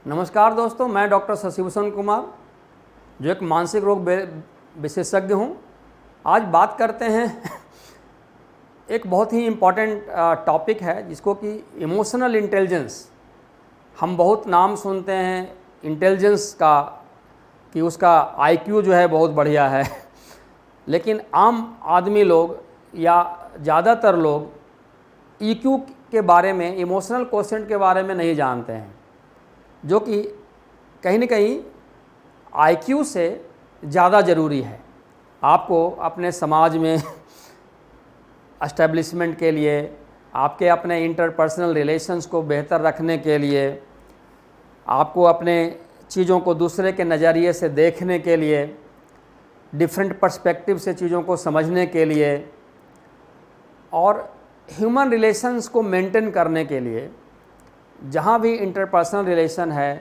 नमस्कार दोस्तों, मैं डॉक्टर शशिभूषण कुमार जो एक मानसिक रोग विशेषज्ञ हूँ। आज बात करते हैं एक बहुत ही इम्पॉर्टेंट टॉपिक है जिसको कि इमोशनल इंटेलिजेंस। हम बहुत नाम सुनते हैं इंटेलिजेंस का कि उसका आईक्यू जो है बहुत बढ़िया है लेकिन आम आदमी लोग या ज़्यादातर लोग ईक्यू के बारे में, इमोशनल कोशेंट के बारे में नहीं जानते हैं, जो कि कहीं न कहीं आईक्यू से ज़्यादा ज़रूरी है। आपको अपने समाज में एस्टेब्लिशमेंट के लिए, आपके अपने इंटरपर्सनल रिलेशंस को बेहतर रखने के लिए, आपको अपने चीज़ों को दूसरे के नज़रिए से देखने के लिए, डिफरेंट पर्सपेक्टिव से चीज़ों को समझने के लिए और ह्यूमन रिलेशंस को मेंटेन करने के लिए, जहाँ भी इंटरपर्सनल रिलेशन है,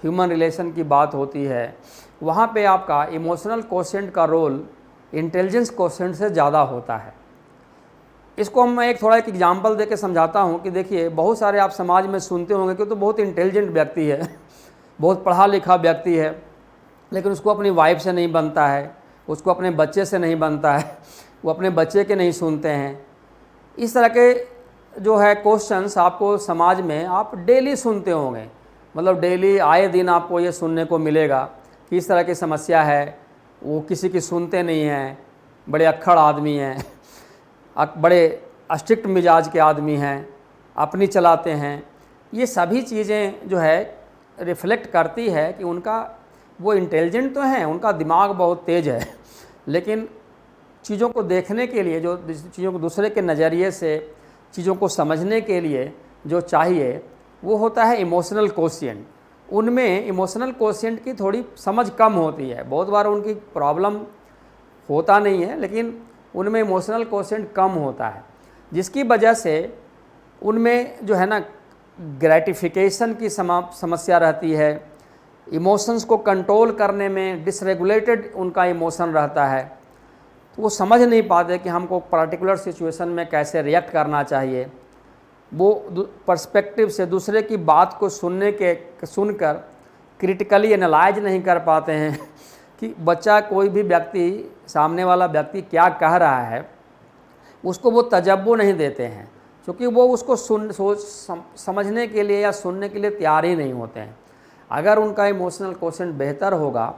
ह्यूमन रिलेशन की बात होती है, वहाँ पे आपका इमोशनल कोशेंट का रोल इंटेलिजेंस कोशेंट से ज़्यादा होता है। इसको मैं थोड़ा एक एग्जांपल देके समझाता हूँ कि देखिए, बहुत सारे आप समाज में सुनते होंगे कि तो बहुत इंटेलिजेंट व्यक्ति है, बहुत पढ़ा लिखा व्यक्ति है, लेकिन उसको अपनी वाइफ से नहीं बनता है, उसको अपने बच्चे से नहीं बनता है, वो अपने बच्चे के नहीं सुनते हैं। इस तरह के जो है क्वेश्चंस आपको समाज में आप डेली सुनते होंगे, मतलब डेली आए दिन आपको ये सुनने को मिलेगा कि इस तरह की समस्या है, वो किसी की सुनते नहीं हैं, बड़े अक्खड़ आदमी हैं, बड़े स्ट्रिक्ट मिजाज के आदमी हैं, अपनी चलाते हैं। ये सभी चीज़ें जो है रिफ्लेक्ट करती है कि उनका वो इंटेलिजेंट तो हैं, उनका दिमाग बहुत तेज़ है, लेकिन चीज़ों को देखने के लिए, जो चीज़ों को दूसरे के नज़रिए से चीज़ों को समझने के लिए जो चाहिए वो होता है इमोशनल कोशिएंट। उनमें इमोशनल कोशिएंट की थोड़ी समझ कम होती है, बहुत बार उनकी प्रॉब्लम होता नहीं है, लेकिन उनमें इमोशनल कोशिएंट कम होता है, जिसकी वजह से उनमें जो है ना ग्रेटिफिकेशन की समस्या रहती है। इमोशंस को कंट्रोल करने में डिसरेगुलेटेड उनका इमोशन रहता है, तो वो समझ नहीं पाते कि हमको पर्टिकुलर सिचुएशन में कैसे रिएक्ट करना चाहिए। वो पर्सपेक्टिव से दूसरे की बात को सुनकर क्रिटिकली एनालाइज नहीं कर पाते हैं कि बच्चा, कोई भी व्यक्ति, सामने वाला व्यक्ति क्या कह रहा है, उसको वो तजब्बो नहीं देते हैं, क्योंकि वो उसको समझने के लिए या सुनने के लिए तैयार ही नहीं होते हैं। अगर उनका इमोशनल कोशेंट बेहतर होगा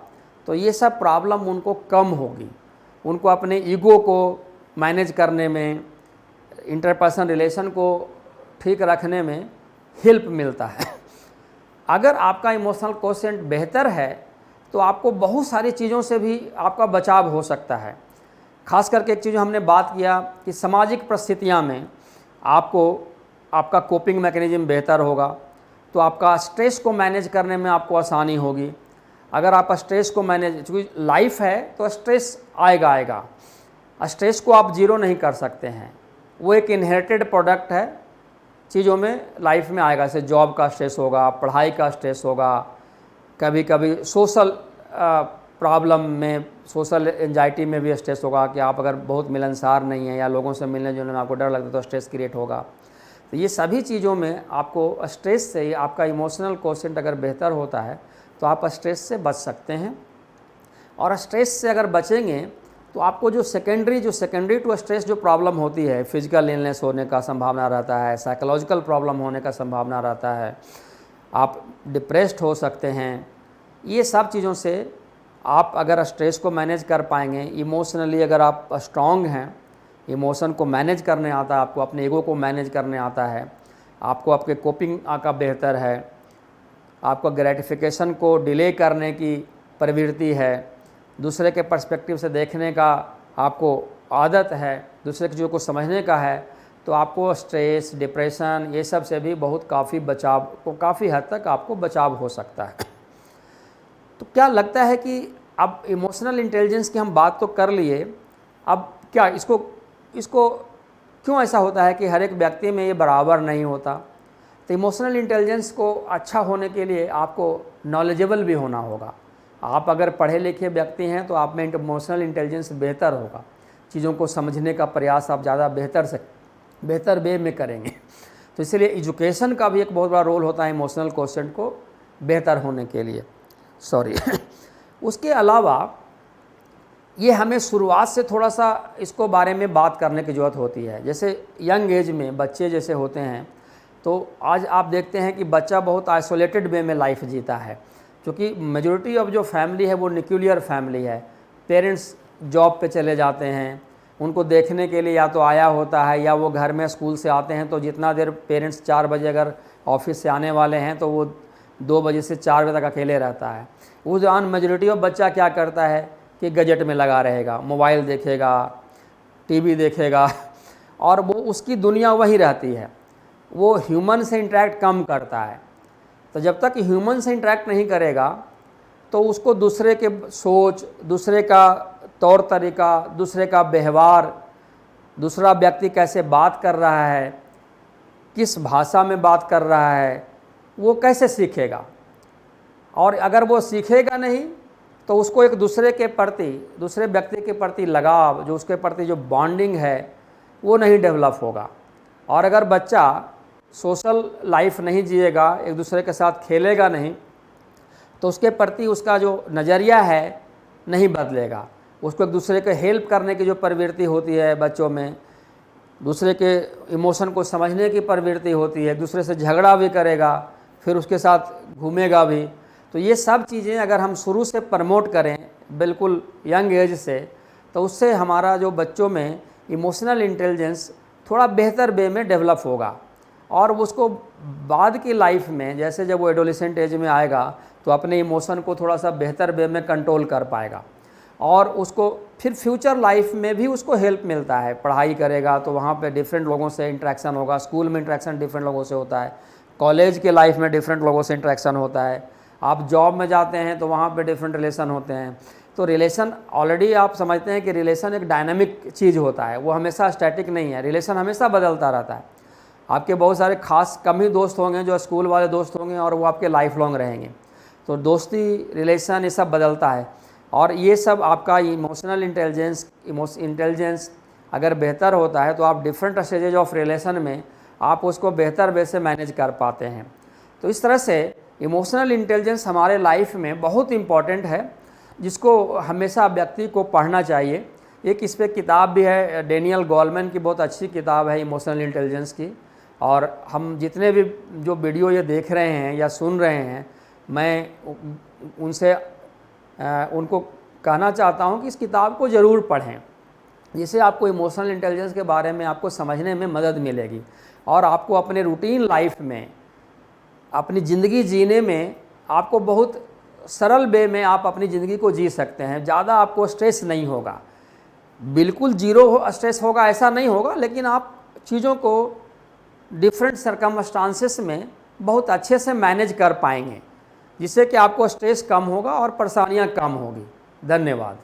तो ये सब प्रॉब्लम उनको कम होगी, उनको अपने ईगो को मैनेज करने में, इंटरपर्सनल रिलेशन को ठीक रखने में हेल्प मिलता है। अगर आपका इमोशनल कोशेंट बेहतर है तो आपको बहुत सारी चीज़ों से भी आपका बचाव हो सकता है। खास करके एक चीज़ हमने बात किया कि सामाजिक परिस्थितियाँ में आपको, आपका कोपिंग मैकेनिज्म बेहतर होगा तो आपका स्ट्रेस को मैनेज करने में आपको आसानी होगी। अगर आप स्ट्रेस को मैनेज, क्योंकि लाइफ है तो स्ट्रेस आएगा, स्ट्रेस को आप जीरो नहीं कर सकते हैं, वो एक इनहेरिटेड प्रोडक्ट है, चीज़ों में लाइफ में आएगा। जैसे जॉब का स्ट्रेस होगा, पढ़ाई का स्ट्रेस होगा, कभी कभी सोशल प्रॉब्लम में, सोशल एंजाइटी में भी स्ट्रेस होगा कि आप अगर बहुत मिलनसार नहीं हैं या लोगों से मिलने जुलने में आपको डर लगता है तो स्ट्रेस क्रिएट होगा। तो ये सभी चीज़ों में आपको स्ट्रेस से, आपका इमोशनल कोशेंट अगर बेहतर होता है तो आप स्ट्रेस से बच सकते हैं। और स्ट्रेस से अगर बचेंगे तो आपको जो सेकेंडरी टू स्ट्रेस जो प्रॉब्लम होती है, फिजिकल इलनेस होने का संभावना रहता है, साइकोलॉजिकल प्रॉब्लम होने का संभावना रहता है, आप डिप्रेस्ड हो सकते हैं। ये सब चीज़ों से आप अगर स्ट्रेस को मैनेज कर पाएंगे, इमोशनली अगर आप स्ट्रॉन्ग हैं, इमोशन को मैनेज करने आता है, आपको अपने ईगो को मैनेज करने आता है, आपको आपके कोपिंग का बेहतर है, आपको ग्रेटिफिकेशन को डिले करने की प्रवृत्ति है, दूसरे के पर्सपेक्टिव से देखने का आपको आदत है, दूसरे की चीज़ों को समझने का है, तो आपको स्ट्रेस, डिप्रेशन, ये सब से भी काफ़ी हद तक आपको बचाव हो सकता है। तो क्या लगता है कि अब इमोशनल इंटेलिजेंस की हम बात तो कर लिए, अब क्या इसको क्यों ऐसा होता है कि हर एक व्यक्ति में ये बराबर नहीं होता? तो इमोशनल इंटेलिजेंस को अच्छा होने के लिए आपको नॉलेजेबल भी होना होगा। आप अगर पढ़े लिखे व्यक्ति हैं तो आप में इमोशनल इंटेलिजेंस बेहतर होगा, चीज़ों को समझने का प्रयास आप ज़्यादा बेहतर वे में करेंगे। तो इसलिए एजुकेशन का भी एक बहुत बड़ा रोल होता है इमोशनल कोशेंट को बेहतर होने के लिए। सॉरी उसके अलावा ये हमें शुरुआत से थोड़ा सा इसको बारे में बात करने की ज़रूरत होती है। जैसे यंग एज में बच्चे जैसे होते हैं, तो आज आप देखते हैं कि बच्चा बहुत आइसोलेटेड वे में लाइफ जीता है, क्योंकि मेजॉरिटी ऑफ जो फैमिली है वो न्यूक्लियर फैमिली है। पेरेंट्स जॉब पे चले जाते हैं, उनको देखने के लिए या तो आया होता है या वो घर में स्कूल से आते हैं, तो जितना देर पेरेंट्स 4 बजे अगर ऑफिस से आने वाले हैं तो वो 2 बजे से 4 बजे तक अकेले रहता है। उस दौरान मेजॉरिटी ऑफ बच्चा क्या करता है कि गैजेट में लगा रहेगा, मोबाइल देखेगा, टीवी देखेगा, और वो उसकी दुनिया वही रहती है। वो ह्यूमन से इंटरेक्ट कम करता है। तो जब तक ह्यूमन से इंटरेक्ट नहीं करेगा तो उसको दूसरे के सोच, दूसरे का तौर तरीका, दूसरे का व्यवहार, दूसरा व्यक्ति कैसे बात कर रहा है, किस भाषा में बात कर रहा है, वो कैसे सीखेगा। और अगर वो सीखेगा नहीं तो उसको एक दूसरे के प्रति, दूसरे व्यक्ति के प्रति लगाव, जो उसके प्रति जो बॉन्डिंग है वो नहीं डेवलप होगा। और अगर बच्चा सोशल लाइफ नहीं जिएगा, एक दूसरे के साथ खेलेगा नहीं, तो उसके प्रति उसका जो नज़रिया है नहीं बदलेगा। उसको एक दूसरे के हेल्प करने की जो प्रवृत्ति होती है बच्चों में, दूसरे के इमोशन को समझने की प्रवृत्ति होती है, एक दूसरे से झगड़ा भी करेगा, फिर उसके साथ घूमेगा भी। तो ये सब चीज़ें अगर हम शुरू से प्रमोट करें बिल्कुल यंग एज से, तो उससे हमारा जो बच्चों में इमोशनल इंटेलिजेंस थोड़ा बेहतर वे में डेवलप होगा। और उसको बाद की लाइफ में, जैसे जब वो एडोलेसेंट एज में आएगा, तो अपने इमोशन को थोड़ा सा बेहतर वे में कंट्रोल कर पाएगा। और उसको फिर फ्यूचर लाइफ में भी उसको हेल्प मिलता है। पढ़ाई करेगा तो वहाँ पे डिफरेंट लोगों से इंटरेक्शन होगा, स्कूल में इंटरेक्शन डिफरेंट लोगों से होता है, कॉलेज के लाइफ में डिफरेंट लोगों से इंटरेक्शन होता है, आप जॉब में जाते हैं तो वहाँ पे डिफरेंट रिलेशन होते हैं। तो रिलेशन ऑलरेडी आप समझते हैं कि रिलेशन एक डायनामिक चीज़ होता है, वो हमेशा स्टैटिक नहीं है, रिलेशन हमेशा बदलता रहता है। आपके बहुत सारे खास कम ही दोस्त होंगे जो स्कूल वाले दोस्त होंगे और वो आपके लाइफ लॉन्ग रहेंगे। तो दोस्ती, रिलेशन, ये सब बदलता है। और ये सब आपका इमोशनल इंटेलिजेंस अगर बेहतर होता है तो आप डिफरेंट स्टेजेज ऑफ रिलेशन में आप उसको बेहतर वे से मैनेज कर पाते हैं। तो इस तरह से इमोशनल इंटेलिजेंस हमारे लाइफ में बहुत इम्पॉर्टेंट है, जिसको हमेशा व्यक्ति को पढ़ना चाहिए। एक इस पर किताब भी है, डेनियल गोलमैन की बहुत अच्छी किताब है इमोशनल इंटेलिजेंस की। और हम जितने भी जो वीडियो ये देख रहे हैं या सुन रहे हैं, मैं उनसे उनको कहना चाहता हूँ कि इस किताब को ज़रूर पढ़ें, जिससे आपको इमोशनल इंटेलिजेंस के बारे में आपको समझने में मदद मिलेगी और आपको अपने रूटीन लाइफ में, अपनी ज़िंदगी जीने में आपको बहुत सरल वे में आप अपनी ज़िंदगी को जी सकते हैं। ज़्यादा आपको स्ट्रेस नहीं होगा, बिल्कुल जीरो स्ट्रेस होगा ऐसा नहीं होगा, लेकिन आप चीज़ों को डिफरेंट सर्कमस्टांसेस में बहुत अच्छे से मैनेज कर पाएंगे, जिससे कि आपको स्ट्रेस कम होगा और परेशानियां कम होगी। धन्यवाद।